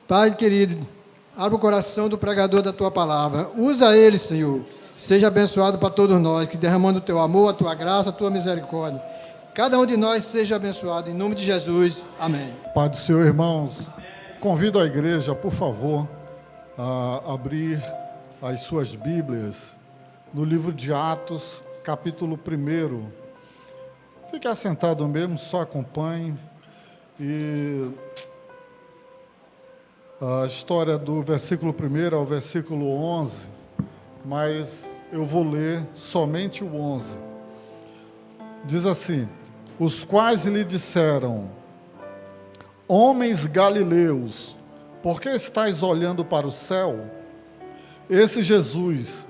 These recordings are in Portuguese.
Pai querido, abre o coração do pregador da tua palavra. Usa ele, Senhor. Seja abençoado para todos nós, que derramando o teu amor, a tua graça, a tua misericórdia. Cada um de nós seja abençoado. Em nome de Jesus. Amém. Pai do Senhor, irmãos, convido a igreja, por favor, a abrir as suas Bíblias no livro de Atos, capítulo 1. Fique assentado mesmo, só acompanhe. E a história do versículo 1 ao versículo 11, mas eu vou ler somente o 11. Diz assim: os quais lhe disseram: homens galileus, por que estáis olhando para o céu? Esse Jesus,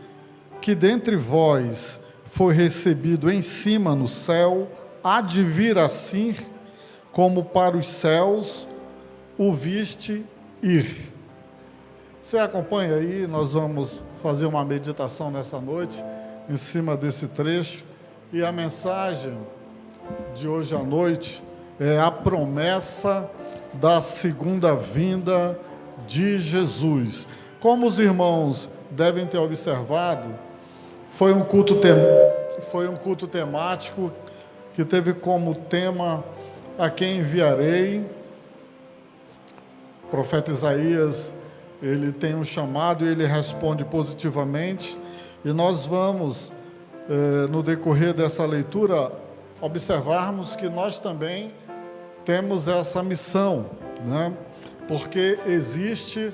que dentre vós foi recebido em cima no céu, há de vir assim, como para os céus o viste ir. Você acompanha aí, nós vamos fazer uma meditação nessa noite, em cima desse trecho, e a mensagem de hoje à noite é a promessa da segunda vinda de Jesus. Como os irmãos devem ter observado, foi um culto temático que teve como tema a quem enviarei. O profeta Isaías, ele tem um chamado e ele responde positivamente, e nós vamos, no decorrer dessa leitura, observarmos que nós também temos essa missão, né? Porque existe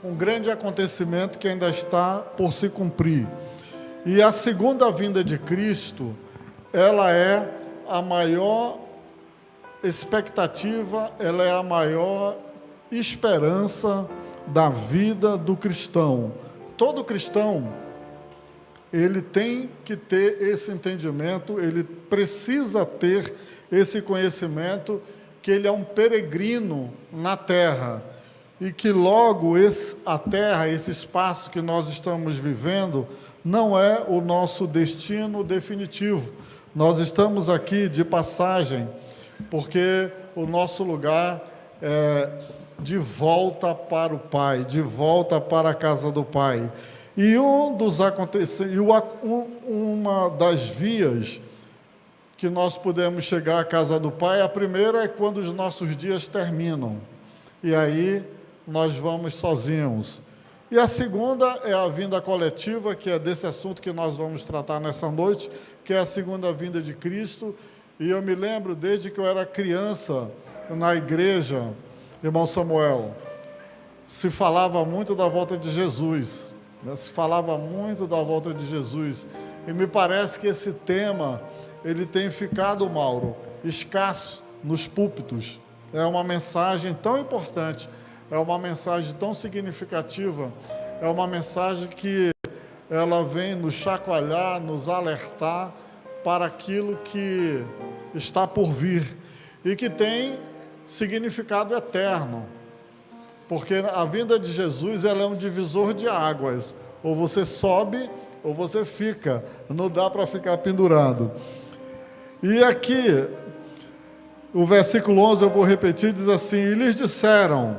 um grande acontecimento que ainda está por se cumprir. E a segunda vinda de Cristo, ela é a maior expectativa, ela é a maior esperança da vida do cristão. Todo cristão, ele tem que ter esse entendimento, ele precisa ter esse conhecimento que ele é um peregrino na terra e que logo a terra, esse espaço que nós estamos vivendo, não é o nosso destino definitivo. Nós estamos aqui de passagem, porque o nosso lugar é de volta para o Pai, de volta para a casa do Pai. E uma das vias que nós podemos chegar à casa do Pai, a primeira é quando os nossos dias terminam, e aí nós vamos sozinhos. E a segunda é a vinda coletiva, que é desse assunto que nós vamos tratar nessa noite, que é a segunda vinda de Cristo. E eu me lembro, desde que eu era criança, na igreja, irmão Samuel, se falava muito da volta de Jesus, né? Se falava muito da volta de Jesus, e me parece que esse tema, ele tem ficado, Mauro, escasso nos púlpitos. É uma mensagem tão importante, é uma mensagem tão significativa, é uma mensagem que ela vem nos chacoalhar, nos alertar para aquilo que está por vir e que tem significado eterno, porque a vinda de Jesus, ela é um divisor de águas, ou você sobe ou você fica, não dá para ficar pendurado. E aqui, o versículo 11, eu vou repetir, diz assim: e lhes disseram: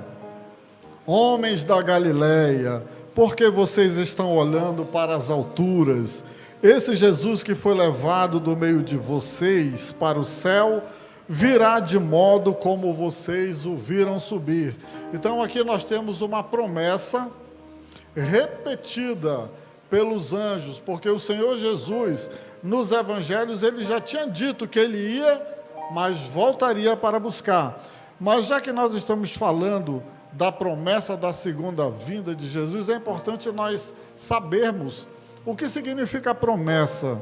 homens da Galileia, por que vocês estão olhando para as alturas? Esse Jesus que foi levado do meio de vocês para o céu, virá de modo como vocês o viram subir. Então aqui nós temos uma promessa repetida pelos anjos, porque o Senhor Jesus, nos evangelhos, ele já tinha dito que ele ia, mas voltaria para buscar. Mas já que nós estamos falando da promessa da segunda vinda de Jesus, é importante nós sabermos o que significa a promessa.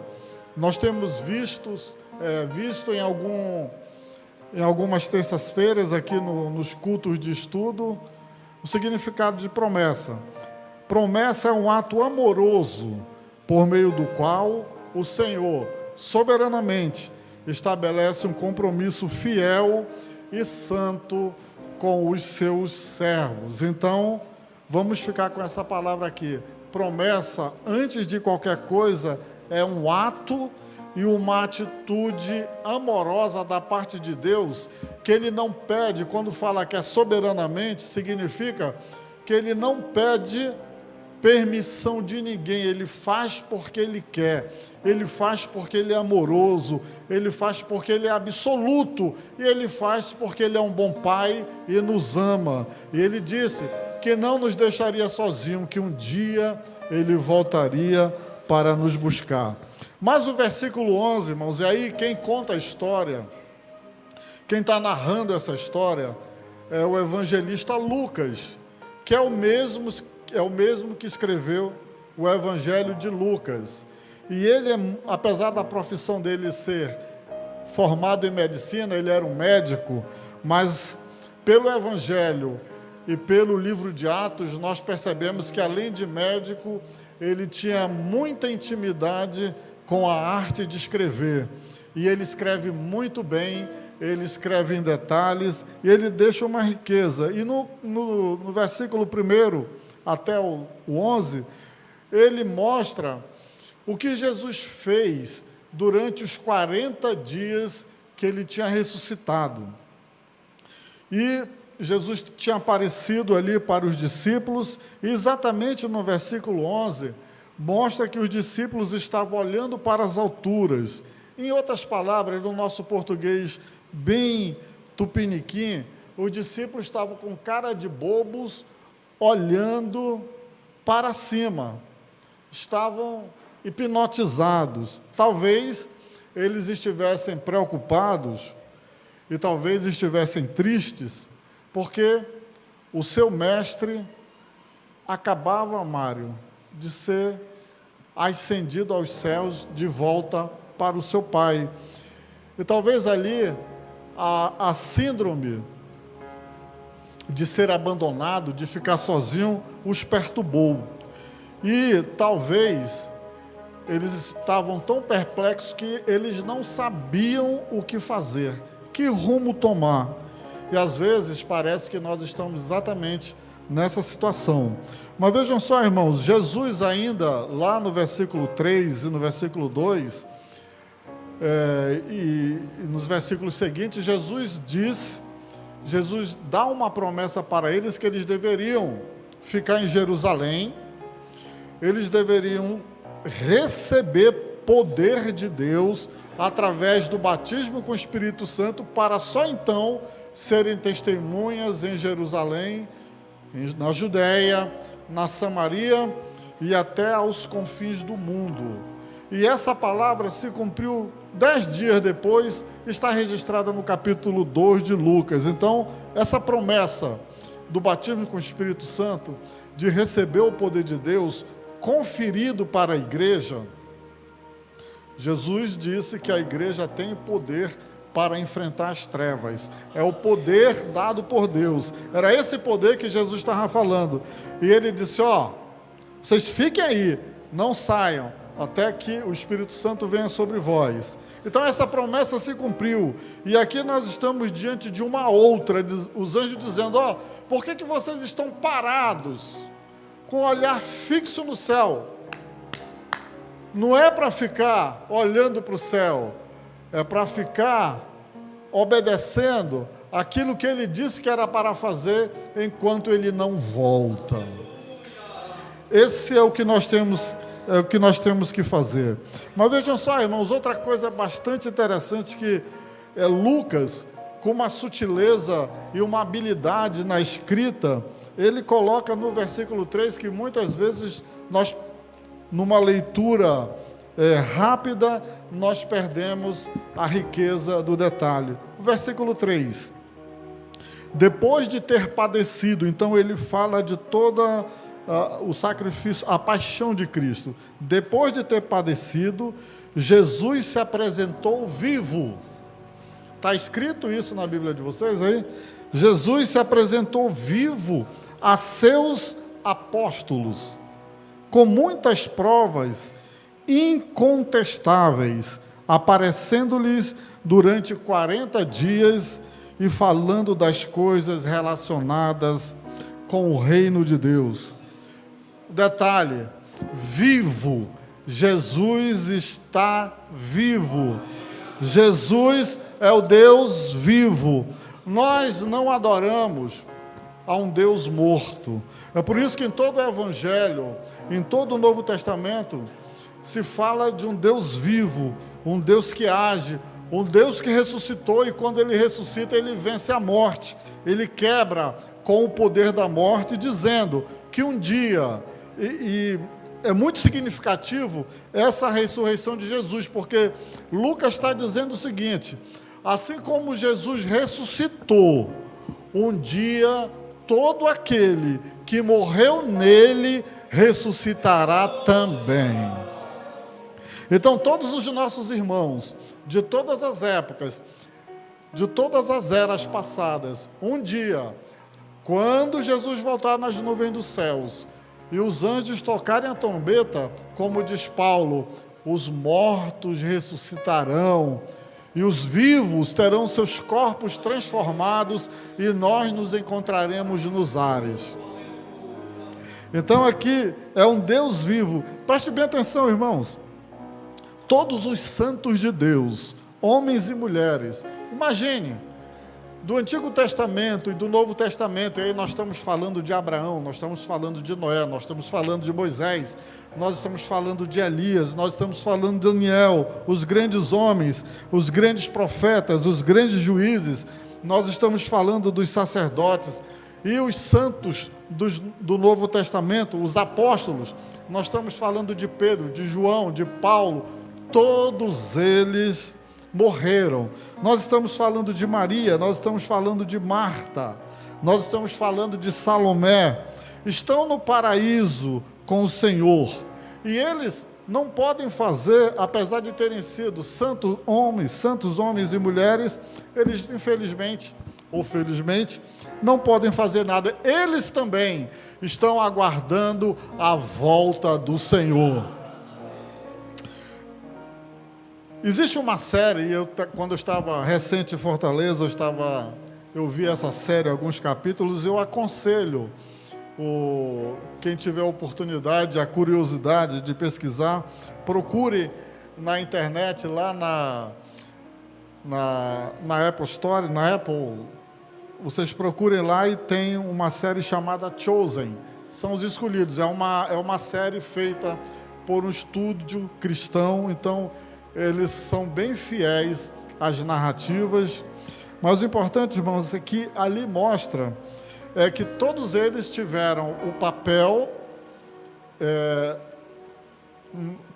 Nós temos visto em algumas terças-feiras aqui nos cultos de estudo, o significado de promessa. Promessa é um ato amoroso por meio do qual o Senhor, soberanamente, estabelece um compromisso fiel e santo com os seus servos. Então, vamos ficar com essa palavra aqui. Promessa, antes de qualquer coisa, é um ato e uma atitude amorosa da parte de Deus, que Ele não pede, quando fala que é soberanamente, significa que Ele não pede permissão de ninguém, Ele faz porque Ele quer, Ele faz porque Ele é amoroso, Ele faz porque Ele é absoluto, e Ele faz porque Ele é um bom Pai e nos ama. E Ele disse que não nos deixaria sozinhos, que um dia Ele voltaria para nos buscar. Mas o versículo 11, irmãos, e aí quem conta a história, quem está narrando essa história, é o evangelista Lucas, que é o mesmo que escreveu o Evangelho de Lucas. E ele, apesar da profissão dele ser formado em medicina, ele era um médico, mas pelo Evangelho e pelo livro de Atos, nós percebemos que, além de médico, ele tinha muita intimidade com a arte de escrever. E ele escreve muito bem, ele escreve em detalhes, e ele deixa uma riqueza. E no versículo 1 até o 11, ele mostra o que Jesus fez durante os 40 dias que ele tinha ressuscitado. E Jesus tinha aparecido ali para os discípulos, e exatamente no versículo 11, mostra que os discípulos estavam olhando para as alturas. Em outras palavras, no nosso português bem tupiniquim, os discípulos estavam com cara de bobos, olhando para cima, estavam hipnotizados. Talvez eles estivessem preocupados e talvez estivessem tristes, porque o seu mestre acabava, Mário, de ser ascendido aos céus de volta para o seu Pai. E talvez ali a síndrome de ser abandonado, de ficar sozinho, os perturbou. E talvez eles estavam tão perplexos que eles não sabiam o que fazer, que rumo tomar. E às vezes parece que nós estamos exatamente nessa situação. Mas vejam só, irmãos, Jesus ainda, lá no versículo 3 e no versículo 2, e nos versículos seguintes, Jesus dá uma promessa para eles que eles deveriam ficar em Jerusalém, eles deveriam receber poder de Deus através do batismo com o Espírito Santo, para só então serem testemunhas em Jerusalém, na Judéia, na Samaria e até aos confins do mundo. E essa palavra se cumpriu 10 dias depois, está registrada no capítulo 2 de Lucas. Então, essa promessa do batismo com o Espírito Santo, de receber o poder de Deus, conferido para a igreja, Jesus disse que a igreja tem poder para enfrentar as trevas. É o poder dado por Deus. Era esse poder que Jesus estava falando. E ele disse, vocês fiquem aí, não saiam, até que o Espírito Santo venha sobre vós. Então essa promessa se cumpriu. E aqui nós estamos diante de uma outra, os anjos dizendo, por que vocês estão parados, com o olhar fixo no céu? Não é para ficar olhando para o céu, é para ficar obedecendo aquilo que ele disse que era para fazer enquanto ele não volta. Esse é o que nós temos que fazer. Mas vejam só, irmãos, outra coisa bastante interessante que Lucas, com uma sutileza e uma habilidade na escrita, ele coloca no versículo 3 que muitas vezes nós, numa leitura rápida, nós perdemos a riqueza do detalhe. O versículo 3. Depois de ter padecido, então ele fala de toda o sacrifício, a paixão de Cristo. Depois de ter padecido, Jesus se apresentou vivo. Está escrito isso na Bíblia de vocês aí? Jesus se apresentou vivo a seus apóstolos, com muitas provas incontestáveis, aparecendo-lhes durante 40 dias e falando das coisas relacionadas com o reino de Deus. Detalhe, vivo, Jesus está vivo. Jesus é o Deus vivo. Nós não adoramos a um Deus morto. É por isso que em todo o Evangelho, em todo o Novo Testamento, se fala de um Deus vivo, um Deus que age, um Deus que ressuscitou, e quando Ele ressuscita, Ele vence a morte. Ele quebra com o poder da morte, dizendo que um dia, e é muito significativo essa ressurreição de Jesus, porque Lucas está dizendo o seguinte: assim como Jesus ressuscitou, um dia todo aquele que morreu nele ressuscitará também. Então todos os nossos irmãos, de todas as épocas, de todas as eras passadas, um dia, quando Jesus voltar nas nuvens dos céus, e os anjos tocarem a trombeta, como diz Paulo, os mortos ressuscitarão, e os vivos terão seus corpos transformados, e nós nos encontraremos nos ares. Então aqui é um Deus vivo. Preste bem atenção, irmãos. Todos os santos de Deus, homens e mulheres, imagine, do Antigo Testamento e do Novo Testamento, e aí nós estamos falando de Abraão, nós estamos falando de Noé, nós estamos falando de Moisés, nós estamos falando de Elias, nós estamos falando de Daniel, os grandes homens, os grandes profetas, os grandes juízes, nós estamos falando dos sacerdotes e os santos do Novo Testamento, os apóstolos, nós estamos falando de Pedro, de João, de Paulo, todos eles morreram. Nós estamos falando de Maria, nós estamos falando de Marta, nós estamos falando de Salomé, estão no paraíso com o Senhor, e eles não podem fazer, apesar de terem sido santos homens e mulheres, eles infelizmente, ou felizmente, não podem fazer nada. Eles também estão aguardando a volta do Senhor. Existe uma série, quando eu estava recente em Fortaleza, eu vi essa série, alguns capítulos, eu aconselho quem tiver a oportunidade, a curiosidade de pesquisar, procure na internet, lá na Apple Store, na Apple, vocês procurem lá e tem uma série chamada Chosen, são os escolhidos, é uma série feita por um estúdio cristão, então eles são bem fiéis às narrativas, mas o importante, irmãos, é que ali mostra que todos eles tiveram o papel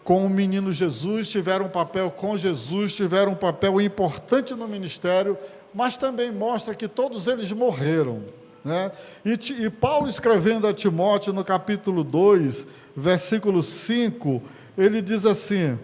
com o menino Jesus, tiveram um papel com Jesus, tiveram um papel importante no ministério, mas também mostra que todos eles morreram, né? E Paulo, escrevendo a Timóteo no capítulo 2, versículo 5, ele diz assim: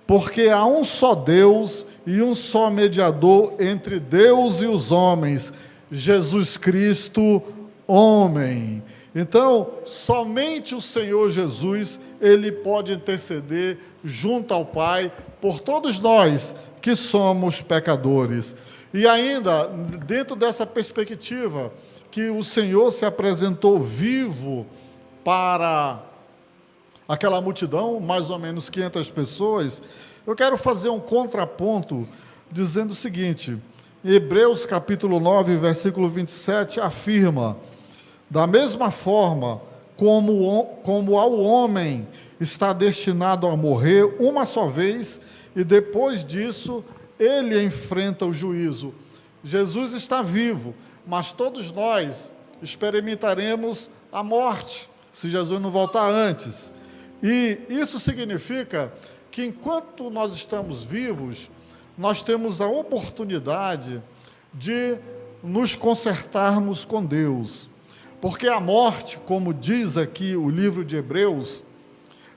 porque há um só Deus e um só mediador entre Deus e os homens, Jesus Cristo, homem. Então, somente o Senhor Jesus, Ele pode interceder junto ao Pai por todos nós que somos pecadores. E ainda, dentro dessa perspectiva, que o Senhor se apresentou vivo para aquela multidão, mais ou menos 500 pessoas, eu quero fazer um contraponto, dizendo o seguinte: Hebreus capítulo 9, versículo 27, afirma: da mesma forma como ao homem está destinado a morrer uma só vez, e depois disso ele enfrenta o juízo. Jesus está vivo, mas todos nós experimentaremos a morte, se Jesus não voltar antes. E isso significa que enquanto nós estamos vivos, nós temos a oportunidade de nos consertarmos com Deus. Porque a morte, como diz aqui o livro de Hebreus,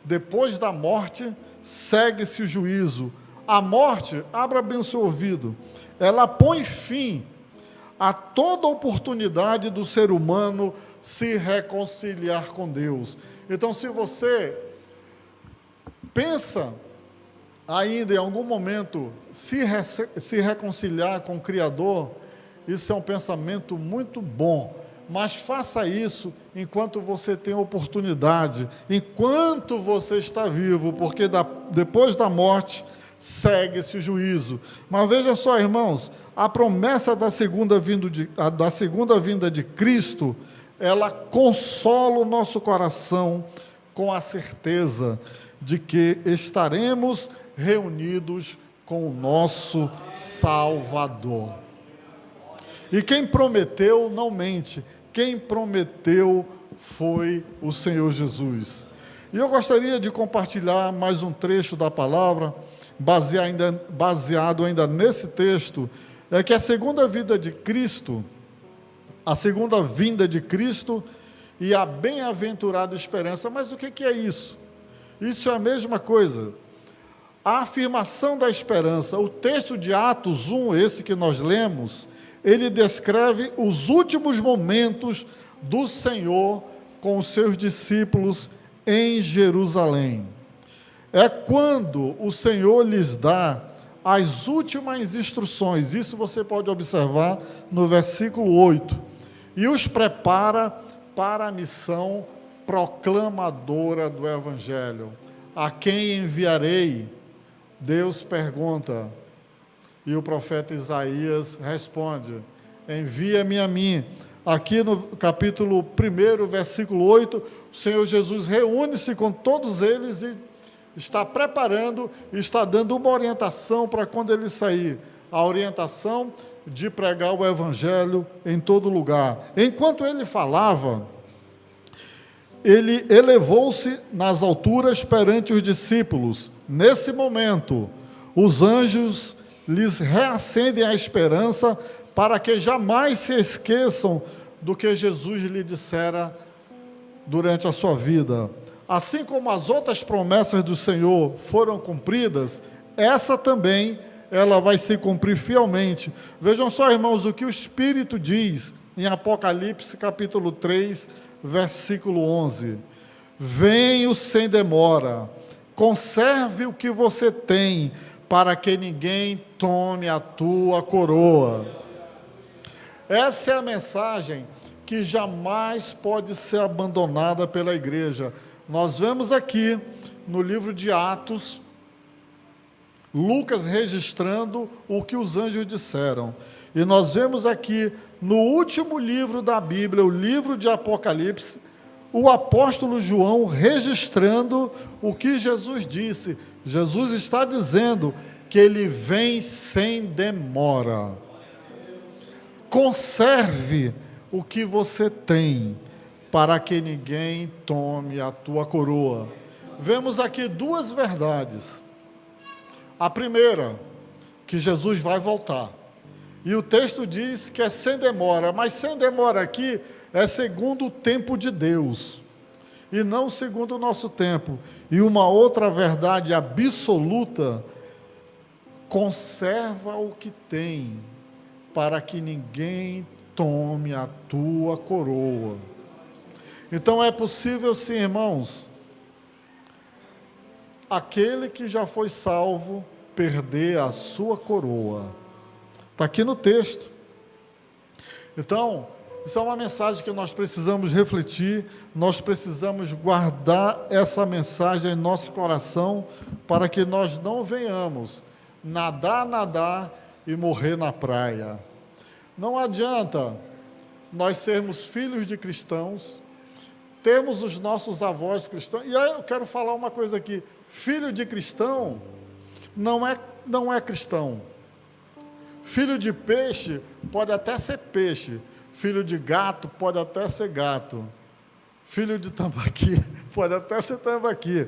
depois da morte segue-se o juízo. A morte, abra bem o seu ouvido, ela põe fim a toda oportunidade do ser humano se reconciliar com Deus. Então, se você pensa ainda em algum momento se reconciliar com o Criador, isso é um pensamento muito bom, mas faça isso enquanto você tem oportunidade, enquanto você está vivo, porque depois da morte segue-se o juízo. Mas veja só, irmãos, a promessa da segunda vinda de Cristo, ela consola o nosso coração com a certeza de que estaremos reunidos com o nosso Salvador. E quem prometeu não mente, quem prometeu foi o Senhor Jesus. E eu gostaria de compartilhar mais um trecho da palavra, baseado ainda nesse texto, é que a segunda vinda de Cristo e a bem-aventurada esperança. Mas o que é isso? Isso é a mesma coisa. A afirmação da esperança, o texto de Atos 1, esse que nós lemos, ele descreve os últimos momentos do Senhor com os seus discípulos em Jerusalém. É quando o Senhor lhes dá as últimas instruções, isso você pode observar no versículo 8, e os prepara para a missão proclamadora do Evangelho. A quem enviarei? Deus pergunta, e o profeta Isaías responde, envia-me a mim. Aqui no capítulo 1, versículo 8, o Senhor Jesus reúne-se com todos eles e está preparando, está dando uma orientação para quando ele sair, a orientação de pregar o Evangelho em todo lugar. Enquanto ele falava, ele elevou-se nas alturas perante os discípulos. Nesse momento, os anjos lhes reacendem a esperança para que jamais se esqueçam do que Jesus lhe dissera durante a sua vida. Assim como as outras promessas do Senhor foram cumpridas, essa também, ela vai se cumprir fielmente. Vejam só, irmãos, o que o Espírito diz em Apocalipse, capítulo 3, versículo 11. Venho sem demora, conserve o que você tem, para que ninguém tome a tua coroa. Essa é a mensagem que jamais pode ser abandonada pela igreja. Nós vemos aqui no livro de Atos, Lucas registrando o que os anjos disseram. E nós vemos aqui no último livro da Bíblia, o livro de Apocalipse, o apóstolo João registrando o que Jesus disse. Jesus está dizendo que ele vem sem demora. Conserve o que você tem, para que ninguém tome a tua coroa. Vemos aqui duas verdades. A primeira, que Jesus vai voltar. E o texto diz que é sem demora, mas sem demora aqui é segundo o tempo de Deus, e não segundo o nosso tempo. E uma outra verdade absoluta, conserva o que tem, para que ninguém tome a tua coroa. Então é possível sim, irmãos, aquele que já foi salvo perder a sua coroa. Está aqui no texto. Então, isso é uma mensagem que nós precisamos refletir, nós precisamos guardar essa mensagem em nosso coração, para que nós não venhamos nadar e morrer na praia. Não adianta nós sermos filhos de cristãos, temos os nossos avós cristãos, e aí eu quero falar uma coisa aqui, filho de cristão não é cristão. Filho de peixe pode até ser peixe, filho de gato pode até ser gato, filho de tambaqui pode até ser tambaqui,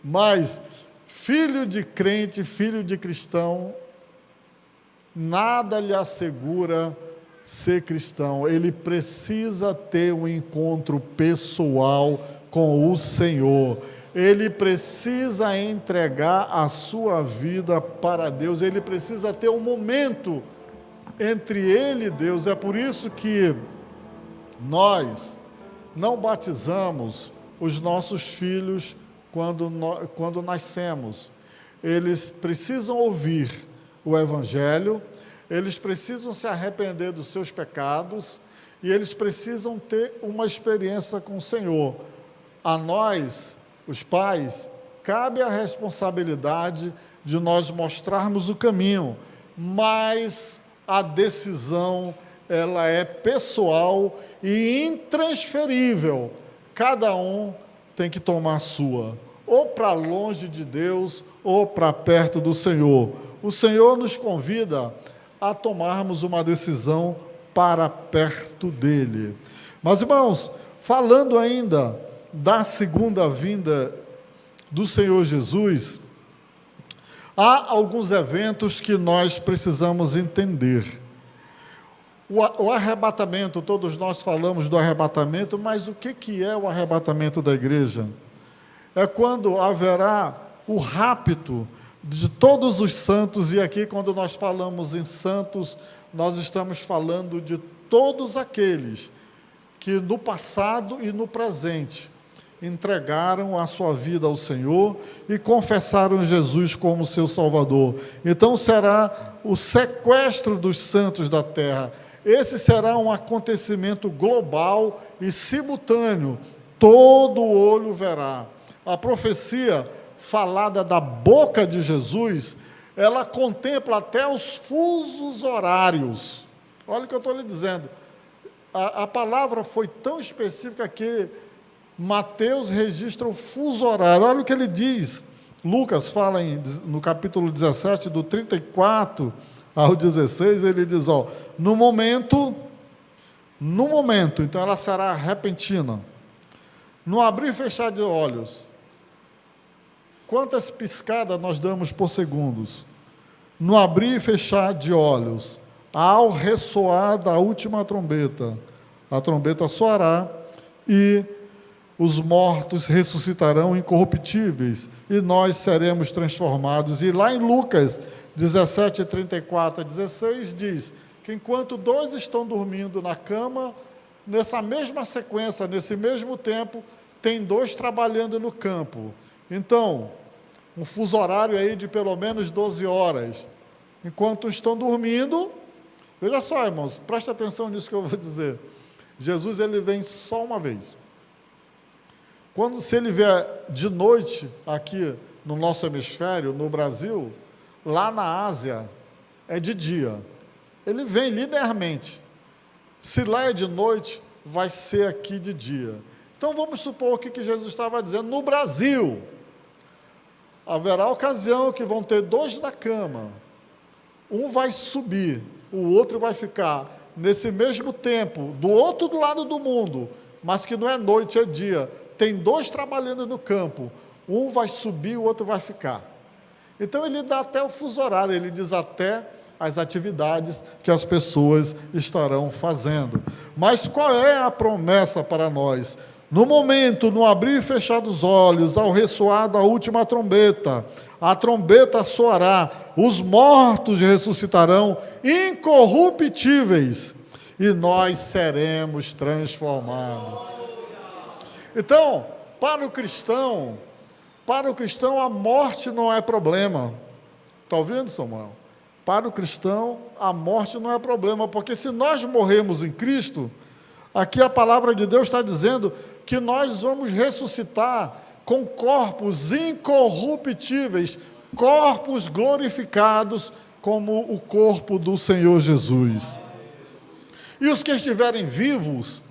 mas filho de crente, filho de cristão, nada lhe assegura ser cristão. Ele precisa ter um encontro pessoal com o Senhor. Ele precisa entregar a sua vida para Deus. Ele precisa ter um momento entre ele e Deus. É por isso que nós não batizamos os nossos filhos quando nascemos. Eles precisam ouvir o Evangelho, eles precisam se arrepender dos seus pecados, e eles precisam ter uma experiência com o Senhor. A nós, os pais, cabe a responsabilidade de nós mostrarmos o caminho, mas a decisão, ela é pessoal e intransferível. Cada um tem que tomar a sua, ou para longe de Deus, ou para perto do Senhor. O Senhor nos convida a tomarmos uma decisão para perto dele. Mas, irmãos, falando ainda da segunda vinda do Senhor Jesus, há alguns eventos que nós precisamos entender. O arrebatamento, todos nós falamos do arrebatamento, mas o que é o arrebatamento da igreja? É quando haverá o rapto de todos os santos, e aqui quando nós falamos em santos, nós estamos falando de todos aqueles que no passado e no presente entregaram a sua vida ao Senhor e confessaram Jesus como seu Salvador. Então será o sequestro dos santos da terra. Esse será um acontecimento global e simultâneo. Todo olho verá. A profecia falada da boca de Jesus, ela contempla até os fusos horários. Olha o que eu estou lhe dizendo. A palavra foi tão específica que Mateus registra o fuso horário. Olha o que ele diz. Lucas fala no capítulo 17, do 34 ao 16, ele diz, no momento, então ela será repentina, no abrir e fechar de olhos. Quantas piscadas nós damos por segundos? No abrir e fechar de olhos, ao ressoar da última trombeta, a trombeta soará e os mortos ressuscitarão incorruptíveis e nós seremos transformados. E lá em Lucas 17, 34 a 16 diz que enquanto dois estão dormindo na cama, nessa mesma sequência, nesse mesmo tempo, tem dois trabalhando no campo. Então, um fuso horário aí de pelo menos 12 horas. Enquanto estão dormindo, veja só, irmãos, presta atenção nisso que eu vou dizer. Jesus, ele vem só uma vez. Se ele vier de noite aqui no nosso hemisfério, no Brasil, lá na Ásia, é de dia. Ele vem linearmente. Se lá é de noite, vai ser aqui de dia. Então, vamos supor o que Jesus estava dizendo. No Brasil, haverá ocasião que vão ter dois na cama. Um vai subir, o outro vai ficar nesse mesmo tempo, do outro lado do mundo, mas que não é noite, é dia. Tem dois trabalhando no campo. Um vai subir, o outro vai ficar. Então, ele dá até o fuso horário, ele diz até as atividades que as pessoas estarão fazendo. Mas qual é a promessa para nós? No momento, no abrir e fechar dos olhos, ao ressoar da última trombeta, a trombeta soará, os mortos ressuscitarão incorruptíveis, e nós seremos transformados. Então, para o cristão, a morte não é problema. Está ouvindo, Samuel? Para o cristão, a morte não é problema, porque se nós morremos em Cristo, aqui a palavra de Deus está dizendo que nós vamos ressuscitar com corpos incorruptíveis, corpos glorificados, como o corpo do Senhor Jesus. E os que estiverem vivos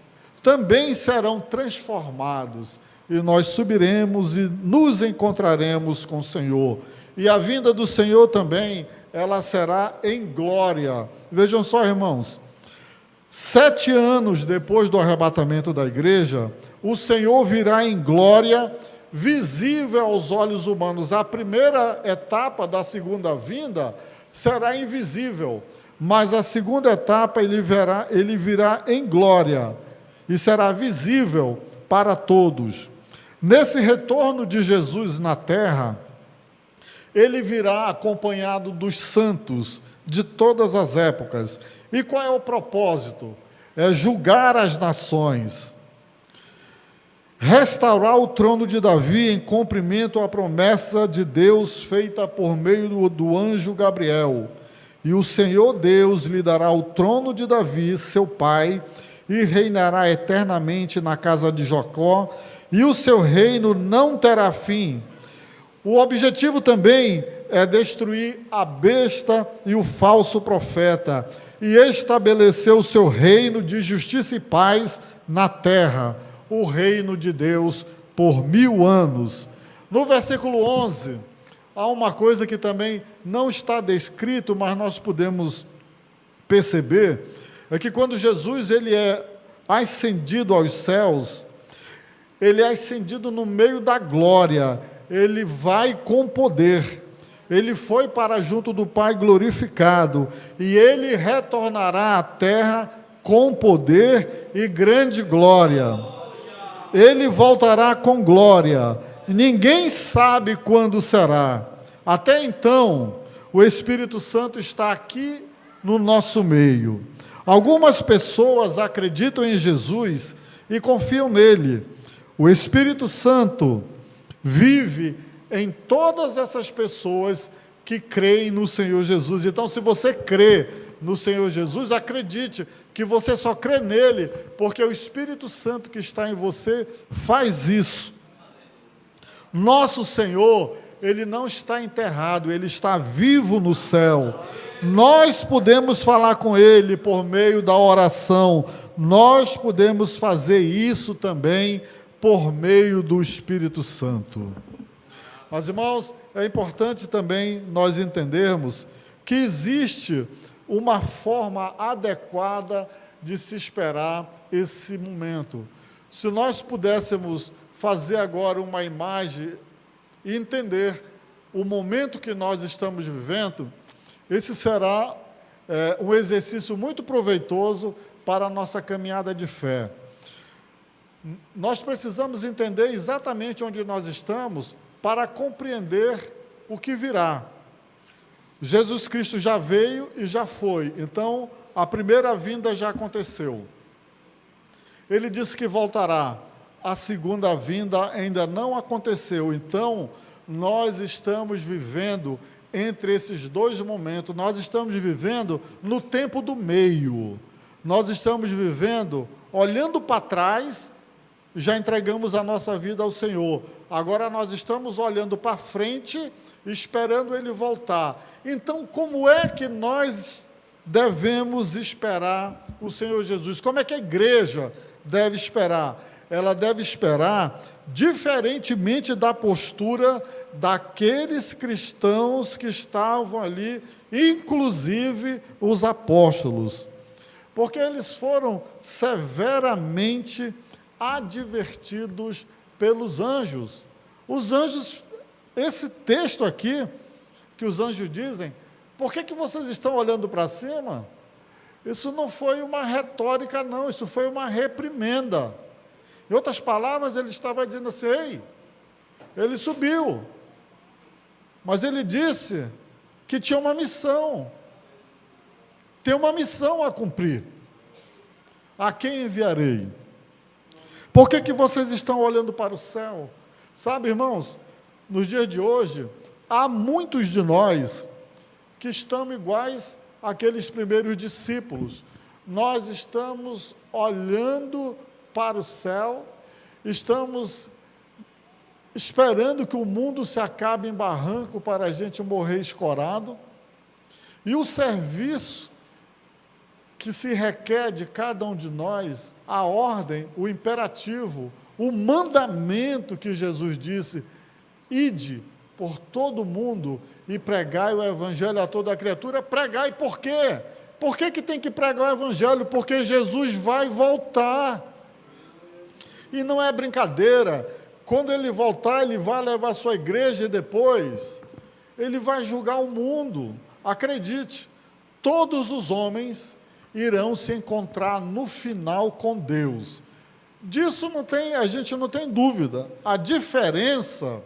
também serão transformados, e nós subiremos e nos encontraremos com o Senhor. E a vinda do Senhor também, ela será em glória. Vejam só, irmãos, 7 anos depois do arrebatamento da igreja, o Senhor virá em glória, visível aos olhos humanos. A primeira etapa da segunda vinda será invisível, mas a segunda etapa ele virá em glória e será visível para todos. Nesse retorno de Jesus na terra, ele virá acompanhado dos santos de todas as épocas. E qual é o propósito? É julgar as nações, restaurar o trono de Davi em cumprimento à promessa de Deus feita por meio do anjo Gabriel. E o Senhor Deus lhe dará o trono de Davi, seu pai, e reinará eternamente na casa de Jacó, e o seu reino não terá fim. O objetivo também é destruir a besta e o falso profeta, e estabelecer o seu reino de justiça e paz na terra, o reino de Deus por 1000 anos. No versículo 11, há uma coisa que também não está descrito, mas nós podemos perceber, é que quando Jesus ele é ascendido aos céus, ele é ascendido no meio da glória, ele vai com poder, ele foi para junto do Pai glorificado, e ele retornará à terra com poder e grande glória. Ele voltará com glória, ninguém sabe quando será. Até então, o Espírito Santo está aqui no nosso meio. Algumas pessoas acreditam em Jesus e confiam nele. O Espírito Santo vive em todas essas pessoas que creem no Senhor Jesus. Então, se você crê no Senhor Jesus, acredite que você só crê nele, porque o Espírito Santo que está em você faz isso. Nosso Senhor, ele não está enterrado, ele está vivo no céu. Nós podemos falar com ele por meio da oração, nós podemos fazer isso também por meio do Espírito Santo. Mas, irmãos, é importante também nós entendermos que existe uma forma adequada de se esperar esse momento. Se nós pudéssemos fazer agora uma imagem e entender o momento que nós estamos vivendo, esse será um exercício muito proveitoso para a nossa caminhada de fé. Nós precisamos entender exatamente onde nós estamos para compreender o que virá. Jesus Cristo já veio e já foi, então a primeira vinda já aconteceu. Ele disse que voltará, a segunda vinda ainda não aconteceu, então nós estamos vivendo entre esses dois momentos, nós estamos vivendo no tempo do meio, nós estamos vivendo, olhando para trás, já entregamos a nossa vida ao Senhor, agora nós estamos olhando para frente, esperando Ele voltar. Então, como é que nós devemos esperar o Senhor Jesus? Como é que a igreja deve esperar? Ela deve esperar diferentemente da postura daqueles cristãos que estavam ali, inclusive os apóstolos, porque eles foram severamente advertidos pelos anjos. Os anjos, esse texto aqui, que os anjos dizem, por que vocês estão olhando para cima? Isso não foi uma retórica, não, isso foi uma reprimenda. Em outras palavras, ele estava dizendo assim, ei, ele subiu, mas ele disse que tinha uma missão, tem uma missão a cumprir. A quem enviarei? Por que vocês estão olhando para o céu? Sabe, irmãos, nos dias de hoje, há muitos de nós que estamos iguais àqueles primeiros discípulos. Nós estamos olhando para o céu, estamos esperando que o mundo se acabe em barranco para a gente morrer escorado, e o serviço que se requer de cada um de nós, a ordem, o imperativo, o mandamento que Jesus disse, ide por todo mundo e pregai o evangelho a toda a criatura. Pregai por quê? Por que tem que pregar o evangelho? Porque Jesus vai voltar. E não é brincadeira, quando ele voltar, ele vai levar a sua igreja e depois ele vai julgar o mundo. Acredite, todos os homens irão se encontrar no final com Deus. Disso a gente não tem dúvida. A diferença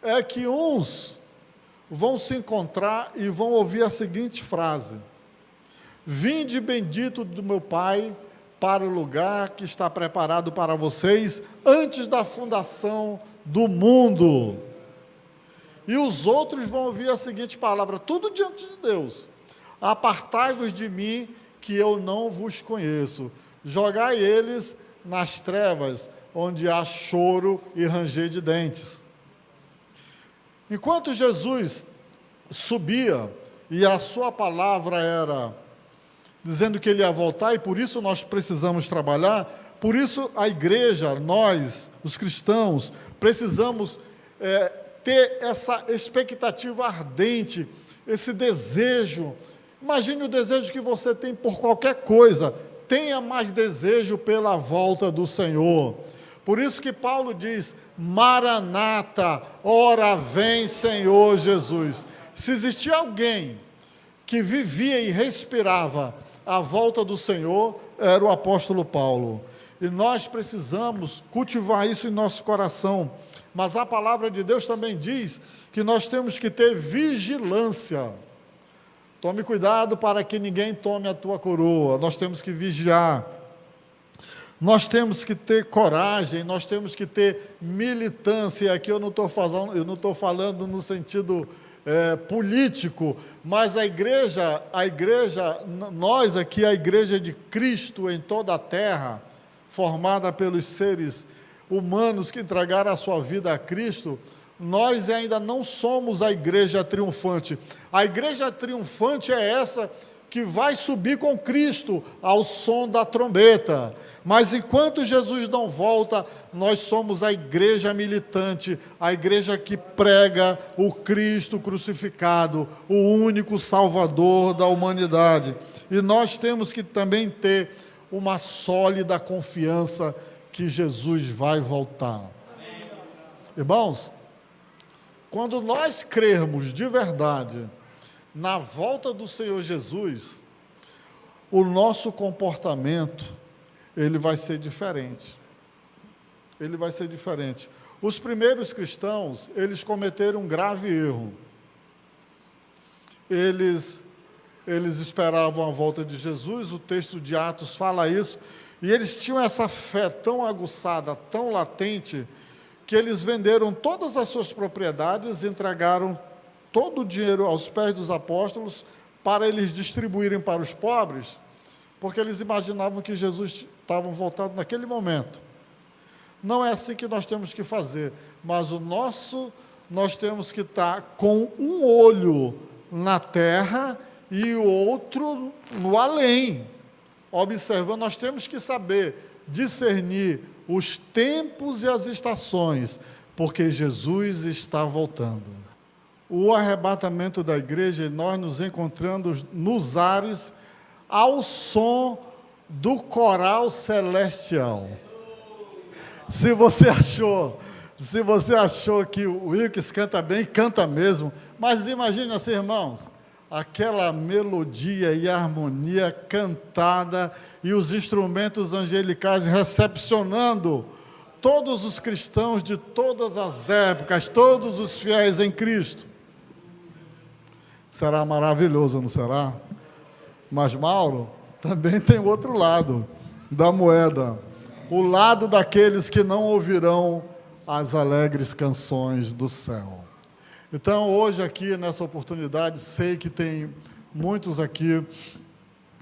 é que uns vão se encontrar e vão ouvir a seguinte frase: vinde bendito do meu Pai para o lugar que está preparado para vocês antes da fundação do mundo. E os outros vão ouvir a seguinte palavra, tudo diante de Deus: apartai-vos de mim, que eu não vos conheço. jogai eles nas trevas, onde há choro e ranger de dentes. Enquanto Jesus subia, e a sua palavra era dizendo que ele ia voltar, e por isso nós precisamos trabalhar, por isso a igreja, nós, os cristãos, precisamos ter essa expectativa ardente, esse desejo. Imagine o desejo que você tem por qualquer coisa, tenha mais desejo pela volta do Senhor. Por isso que Paulo diz, Maranata, ora vem Senhor Jesus. Se existia alguém que vivia e respirava a volta do Senhor, era o apóstolo Paulo. E nós precisamos cultivar isso em nosso coração. Mas a palavra de Deus também diz que nós temos que ter vigilância. Tome cuidado para que ninguém tome a tua coroa. Nós temos que vigiar. Nós temos que ter coragem, nós temos que ter militância. E aqui eu não estou falando no sentido político, mas a igreja, nós aqui, a igreja de Cristo em toda a terra, formada pelos seres humanos que entregaram a sua vida a Cristo, nós ainda não somos a igreja triunfante. A igreja triunfante é essa que vai subir com Cristo ao som da trombeta. Mas enquanto Jesus não volta, nós somos a igreja militante, a igreja que prega o Cristo crucificado, o único Salvador da humanidade. E nós temos que também ter uma sólida confiança que Jesus vai voltar. Irmãos, quando nós crermos de verdade na volta do Senhor Jesus, o nosso comportamento, ele vai ser diferente. Ele vai ser diferente. Os primeiros cristãos, eles cometeram um grave erro. Eles esperavam a volta de Jesus, o texto de Atos fala isso, e eles tinham essa fé tão aguçada, tão latente, que eles venderam todas as suas propriedades, entregaram todo o dinheiro aos pés dos apóstolos para eles distribuírem para os pobres, porque eles imaginavam que Jesus estava voltando naquele momento. Não é assim que nós temos que fazer, mas nós temos que estar com um olho na terra e o outro no além, observando. Nós temos que saber discernir os tempos e as estações, porque Jesus está voltando. O arrebatamento da igreja, nós nos encontramos nos ares ao som do coral celestial. Se você achou que o Wilkes canta bem, canta mesmo, mas imagine assim, irmãos, aquela melodia e harmonia cantada e os instrumentos angelicais recepcionando todos os cristãos de todas as épocas, todos os fiéis em Cristo. Será maravilhoso, não será? Mas, Mauro, também tem o outro lado da moeda, o lado daqueles que não ouvirão as alegres canções do céu. Então, hoje aqui, nessa oportunidade, sei que tem muitos aqui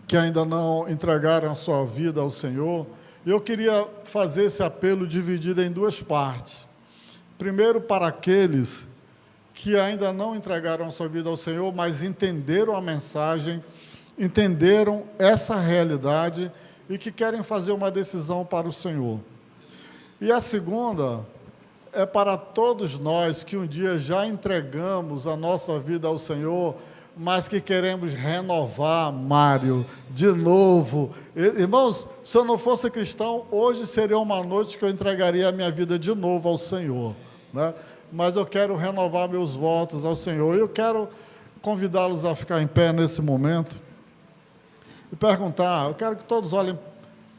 que ainda não entregaram a sua vida ao Senhor. Eu queria fazer esse apelo dividido em duas partes. Primeiro, para aqueles que ainda não entregaram a sua vida ao Senhor, mas entenderam a mensagem, entenderam essa realidade e que querem fazer uma decisão para o Senhor. E a segunda é para todos nós que um dia já entregamos a nossa vida ao Senhor, mas que queremos renovar, Mário, de novo. Irmãos, se eu não fosse cristão, hoje seria uma noite que eu entregaria a minha vida de novo ao Senhor, né? Mas eu quero renovar meus votos ao Senhor. Eu quero convidá-los a ficar em pé nesse momento e perguntar. Eu quero que todos olhem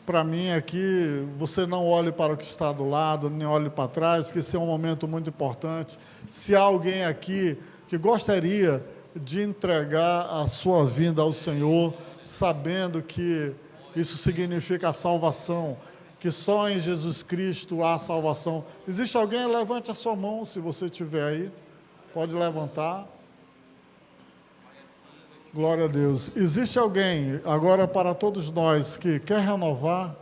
para mim aqui. Você não olhe para o que está do lado, nem olhe para trás, que esse é um momento muito importante. Se há alguém aqui que gostaria de entregar a sua vida ao Senhor, sabendo que isso significa a salvação, que só em Jesus Cristo há salvação. Existe alguém? Levante a sua mão, se você estiver aí. Pode levantar. Glória a Deus. Existe alguém, agora para todos nós, que quer renovar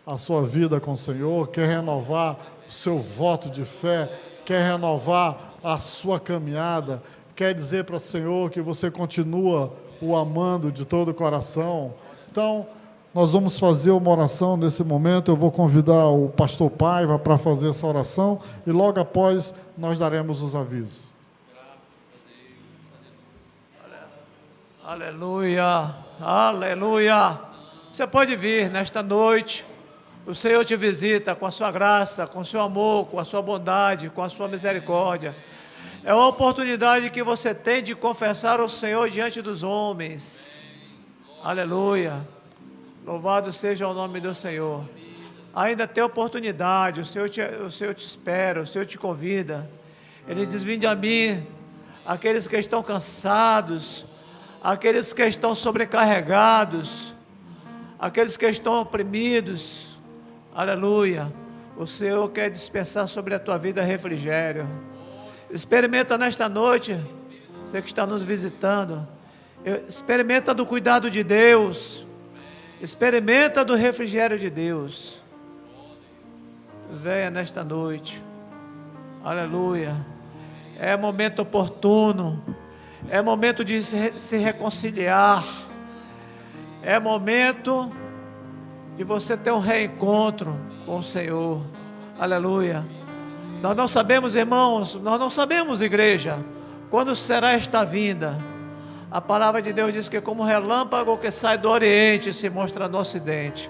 a sua vida com o Senhor, quer renovar o seu voto de fé, quer renovar a sua caminhada, quer dizer para o Senhor que você continua o amando de todo o coração? Então, nós vamos fazer uma oração nesse momento. Eu vou convidar o pastor Paiva para fazer essa oração e logo após nós daremos os avisos. Aleluia, aleluia. Você pode vir nesta noite. O Senhor te visita com a sua graça, com o seu amor, com a sua bondade, com a sua misericórdia. É uma oportunidade que você tem de confessar o Senhor diante dos homens. Aleluia. Louvado seja o nome do Senhor. Ainda tem oportunidade, o Senhor te espera, o Senhor te convida. Ele diz: vinde a mim, aqueles que estão cansados, aqueles que estão sobrecarregados, aqueles que estão oprimidos. Aleluia. O Senhor quer dispensar sobre a tua vida refrigério. Experimenta nesta noite, você que está nos visitando, experimenta do cuidado de Deus, experimenta do refrigério de Deus. Venha nesta noite. Aleluia. É momento oportuno, é momento de se reconciliar, é momento de você ter um reencontro com o Senhor. Aleluia. Nós não sabemos, irmãos, nós não sabemos, igreja, quando será esta vinda. A palavra de Deus diz que como relâmpago que sai do Oriente se mostra no Ocidente,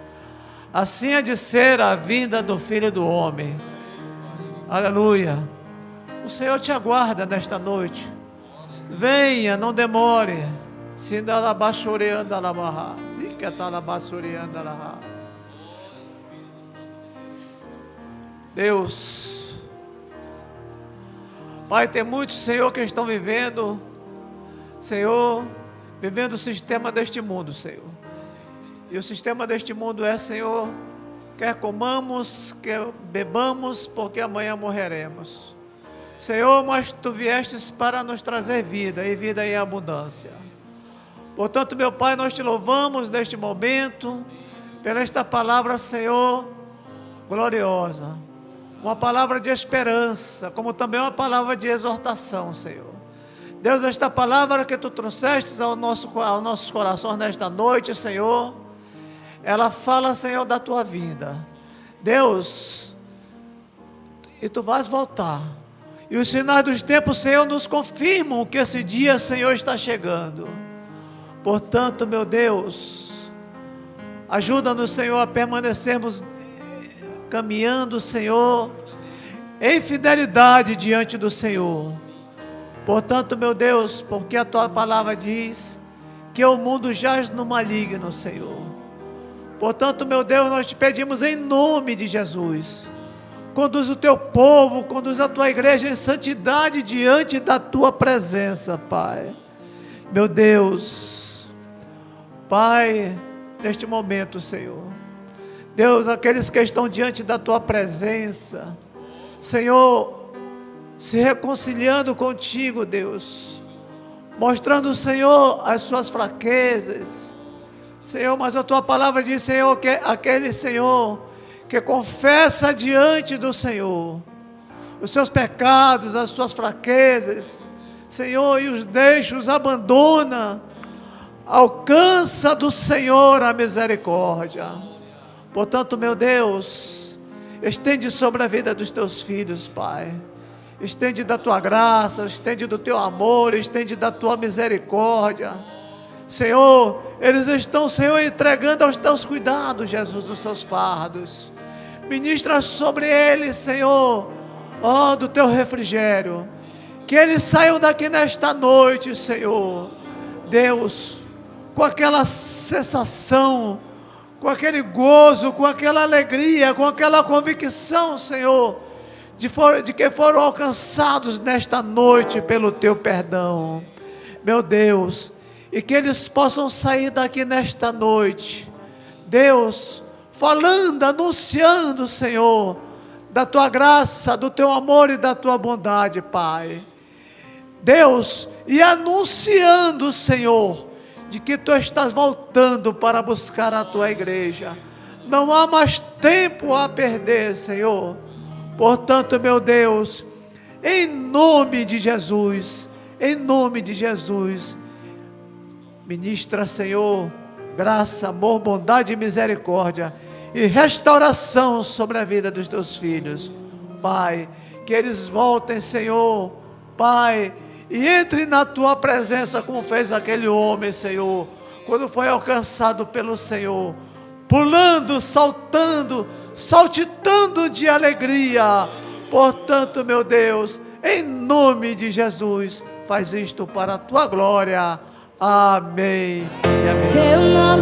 assim é de ser a vinda do Filho do Homem. Aleluia. O Senhor te aguarda nesta noite. Venha, não demore. Deus, Pai, tem muitos, Senhor, que estão vivendo, Senhor, vivendo o sistema deste mundo, Senhor. E o sistema deste mundo é, Senhor, quer comamos, quer bebamos, porque amanhã morreremos. Senhor, mas Tu viestes para nos trazer vida, e vida em abundância. Portanto, meu Pai, nós Te louvamos neste momento, pela esta palavra, Senhor, gloriosa. Uma palavra de esperança, como também uma palavra de exortação, Senhor. Deus, esta palavra que Tu trouxestes aos nossos corações nesta noite, Senhor, ela fala, Senhor, da Tua vinda. Deus, e Tu vais voltar. E os sinais dos tempos, Senhor, nos confirmam que esse dia, Senhor, está chegando. Portanto, meu Deus, ajuda-nos, Senhor, a permanecermos caminhando, Senhor, em fidelidade diante do Senhor. Portanto, meu Deus, porque a Tua palavra diz que o mundo jaz no maligno, Senhor. Portanto, meu Deus, nós Te pedimos em nome de Jesus, conduz o Teu povo, conduz a Tua igreja em santidade diante da Tua presença, Pai. Meu Deus, Pai, neste momento, Senhor, Deus, aqueles que estão diante da Tua presença, Senhor, se reconciliando contigo, Deus, mostrando, Senhor, as suas fraquezas, Senhor, mas a Tua palavra diz, Senhor, que aquele, Senhor, que confessa diante do Senhor os seus pecados, as suas fraquezas, Senhor, e os deixa, os abandona, alcança do Senhor a misericórdia. Portanto, meu Deus, estende sobre a vida dos Teus filhos, Pai. Estende da Tua graça, estende do Teu amor, estende da Tua misericórdia. Senhor, eles estão, Senhor, entregando aos Teus cuidados, Jesus, dos seus fardos. Ministra sobre eles, Senhor, ó, do Teu refrigério. Que eles saiam daqui nesta noite, Senhor, Deus, com aquela sensação, com aquele gozo, com aquela alegria, com aquela convicção, Senhor, de que foram alcançados nesta noite pelo Teu perdão, meu Deus, e que eles possam sair daqui nesta noite, Deus, falando, anunciando, Senhor, da Tua graça, do Teu amor e da Tua bondade, Pai. Deus, e anunciando, Senhor, de que tu estás voltando para buscar a tua igreja. Não há mais tempo a perder, Senhor. Portanto, meu Deus, em nome de Jesus, ministra, Senhor, graça, amor, bondade e misericórdia e restauração sobre a vida dos teus filhos. Pai, que eles voltem, Senhor, Pai, e entre na tua presença como fez aquele homem, Senhor, quando foi alcançado pelo Senhor, pulando, saltando, saltitando de alegria. Portanto, meu Deus, em nome de Jesus, faz isto para a tua glória. Amém e amém. Teu nome